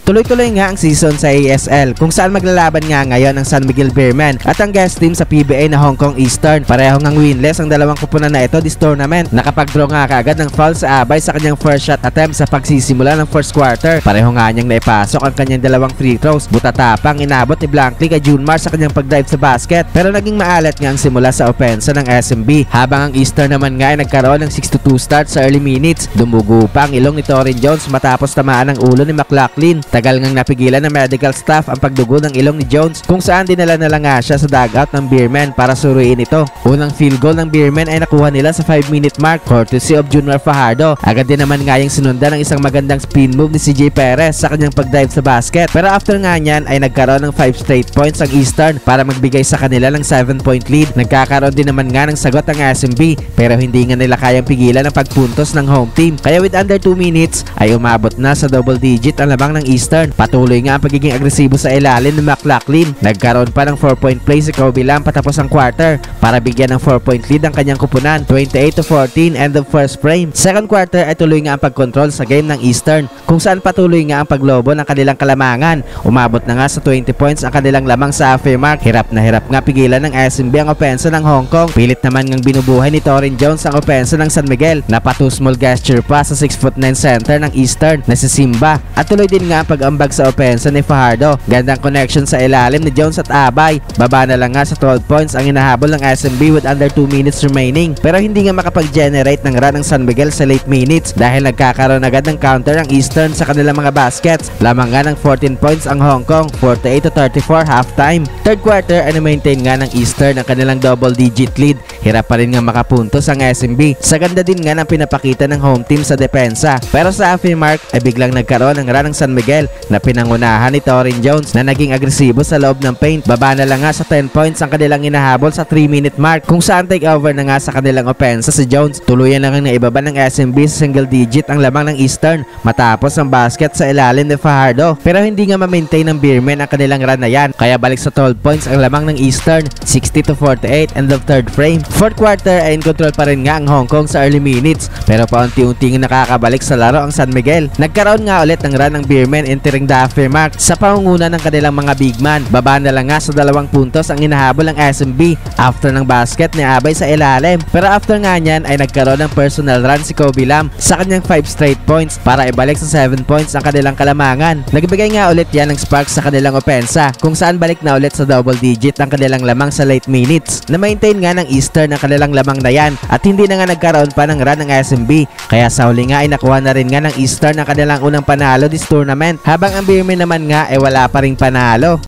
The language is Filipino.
Tuloy-tuloy nga ang season sa ASL kung saan maglalaban nga ngayon ang San Miguel Beermen at ang guest team sa PBA na Hong Kong Eastern. Pareho ngang winless ang dalawang kupunan na ito this tournament. Nakapag-draw nga kaagad ng foul sa Abay sa kanyang first shot attempt sa pagsisimula ng first quarter. Pareho nga niyang naipasok ang kanyang dalawang free throws. Butatapang inabot ni Blankly kay Junmar sa kanyang pag-drive sa basket, pero naging maalat nga ang simula sa opensa ng SMB. Habang ang Eastern naman nga ay nagkaroon ng 6-2 start sa early minutes. Dumugo pa ang ilong ni Torin Jones matapos tamaan ang ulo ni McLaughlin. Tagal ngang napigilan ng medical staff ang pagdugo ng ilong ni Jones, kung saan dinala na lang nga siya sa dugout ng Beermen para suruin ito. Unang field goal ng Beermen ay nakuha nila sa 5-minute mark courtesy of Junmar Fajardo. Agad din naman nga yung sinundan ng isang magandang spin move ni CJ Perez sa kanyang pag-dive sa basket. Pero after nga niyan ay nagkaroon ng 5 straight points ang Eastern para magbigay sa kanila ng 7-point lead. Nagkakaroon din naman nga ng sagot ang SMB, pero hindi nga nila kayang pigilan ang pagpuntos ng home team. Kaya with under 2 minutes ay umabot na sa double digit ang lamang ng Eastern. Patuloy nga ang pagiging agresibo sa ilalim ni McLaughlin. Nagkaroon pa ng 4-point play si Kobe Lam patapos ang quarter para bigyan ng 4-point lead ang kanyang kupunan. 28-14 end of first frame. Second quarter ay tuloy nga ang pagkontrol sa game ng Eastern, kung saan patuloy nga ang paglobo ng kanilang kalamangan. Umabot na nga sa 20 points ang kanilang lamang sa halfway mark. Hirap na hirap nga pigilan ng SMB ang opensa ng Hong Kong. Pilit naman ngang binubuhay ni Torin Jones ang opensa ng San Miguel. Napatu small gesture pa sa 6'9" center ng Eastern na si Simba, at tuloy din nga ang pag-ambag sa opensa ni Fajardo. Gandang connection sa ilalim ni Jones at Abay. Baba na lang nga sa 12 points ang inahabol ng SMB with under 2 minutes remaining, pero hindi nga makapag-generate ng run ng San Miguel sa late minutes dahil nagkakaroon agad ng counter ang Eastern sa kanilang mga baskets. Lamang nga ng 14 points ang Hong Kong, 48-34 halftime. Third quarter ay na-maintain nga ng Eastern ang kanilang double digit lead. Hirap pa rin nga makapuntos ang SMB. Sa ganda din nga ng pinapakita ng home team sa depensa, pero sa halfway mark ay biglang nagkaroon ng run ng San Miguel na pinangunahan ni Torin Jones na naging agresibo sa loob ng paint. Baba na lang nga sa 10 points ang kanilang inahabol sa 3-minute mark, kung saan take over na nga sa kanilang opensa si Jones. Tuluyan lang ang naibaba ng SMB sa single digit ang lamang ng Eastern matapos ang basket sa ilalim ni Fajardo, pero hindi nga ma-maintain ng Beermen ang kanilang run na yan, kaya balik sa 12 points ang lamang ng Eastern, 60-48 end of third frame. Fourth quarter ay in control pa rin nga ang Hong Kong sa early minutes, pero paunti-unting nakakabalik sa laro ang San Miguel. Nagkaroon nga ulit ng run ng Beermen entering the halfway mark sa pangunguna ng kanilang mga big man. Baba na lang nga sa 2 puntos ang hinahabol ng SMB after ng basket ni Abay sa ilalim, pero after nga niyan ay nagkaroon ng personal run si Kobe Lam sa kanyang 5 straight points para ibalik sa 7 points ang kanilang kalamangan. Nagbigay nga ulit yan ng spark sa kanilang opensa, kung saan balik na ulit sa double digit ang kanilang lamang sa late minutes. Na-maintain nga ng Eastern ang kanilang lamang na yan at hindi na nga nagkaroon pa ng run ng SMB, kaya sa huli nga ay nakuha na rin nga ng Eastern ang kanilang unang panalo this tournament, habang ang Beermen naman nga ay wala pa ring panalo.